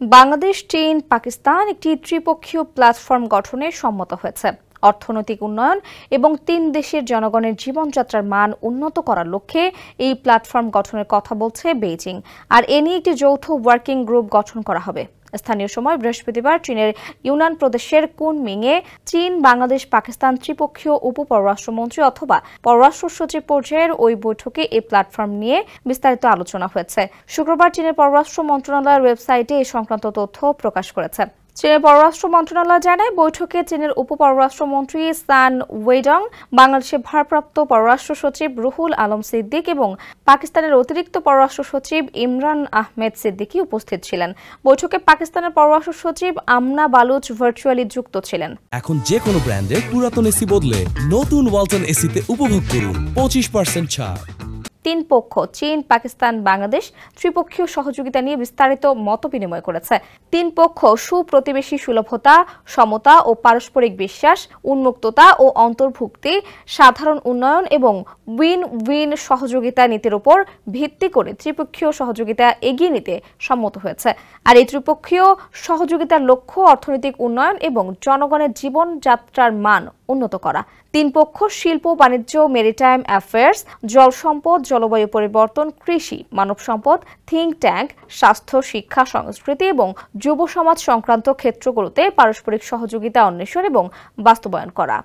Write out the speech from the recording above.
বাংলাদেশ, চীন, পাকিস্তান একটি ত্রিপক্ষীয় প্ল্যাটফর্ম গঠনে সম্মত হয়েছে। অর্থনৈতিক উন্নয়ন এবং তিন দেশের জনগণের জীবনযাত্রার মান উন্নত করার লক্ষ্যে এই প্ল্যাটফর্ম গঠনের কথা বলছে বেইজিং। আর এ নিয়ে একটি যৌথ ওয়ার্কিং গ্রুপ গঠন করা হবে। স্থানীয় সময় বৃহস্পতিবার চীনের ইউনান প্রদেশের কুনমিংয়ে চীন, বাংলাদেশ, পাকিস্তান ত্রিপক্ষীয় উপপররাষ্ট্রমন্ত্রী অথবা পররাষ্ট্র সচিব পর্যায়ের ওই বৈঠকে এই প্ল্যাটফর্ম নিয়ে বিস্তারিত আলোচনা হয়েছে। শুক্রবার চীনের পররাষ্ট্র মন্ত্রণালয়ের ওয়েবসাইটে এই সংক্রান্ত তথ্য প্রকাশ করেছে। চীনের পররাষ্ট্র মন্ত্রণালয় জানায়, বৈঠকে চীনের উপপররাষ্ট্রমন্ত্রী সান ওয়েডং, বাংলাদেশের ভারপ্রাপ্ত পররাষ্ট্র সচিব রুহুল আলম সিদ্দিক এবং পাকিস্তানের অতিরিক্ত পররাষ্ট্র সচিব ইমরান আহমেদ সিদ্দিকী উপস্থিত ছিলেন। বৈঠকে পাকিস্তানের পররাষ্ট্র সচিব আমনা বালুচ ভার্চুয়ালি যুক্ত ছিলেন। এখন যে কোনো ব্র্যান্ডের পুরাতন এসি বদলে নতুন ওয়ালটন এসিতে উপভোগ করুন 25% ছাড়। তিন পক্ষ চীন, পাকিস্তান, বাংলাদেশ ত্রিপক্ষীয় সহযোগিতা নিয়ে বিস্তারিত মতবিনিময় করেছে। তিন পক্ষ সুপ্রতিবেশী সুলভতা, সমতা ও পারস্পরিক বিশ্বাস, উন্মুক্ততা ও অন্তর্ভুক্তি, সাধারণ উন্নয়ন এবং উইন উইন সহযোগিতা নীতির উপর ভিত্তি করে ত্রিপক্ষীয় সহযোগিতা এগিয়ে নিতে সম্মত হয়েছে। আর এই ত্রিপক্ষীয় সহযোগিতার লক্ষ্য অর্থনৈতিক উন্নয়ন এবং জনগণের জীবনযাত্রার মান উন্নত করা। তিন পক্ষ শিল্প, বাণিজ্য, মেরিটাইম অ্যাফেয়ার্স, জল সম্পদ, জলবায়ু পরিবর্তন, কৃষি, মানব সম্পদ, থিঙ্ক ট্যাঙ্ক, স্বাস্থ্য, শিক্ষা, সংস্কৃতি এবং যুব সমাজ সংক্রান্ত ক্ষেত্রগুলোতে পারস্পরিক সহযোগিতা অন্বেষণ এবং বাস্তবায়ন করা।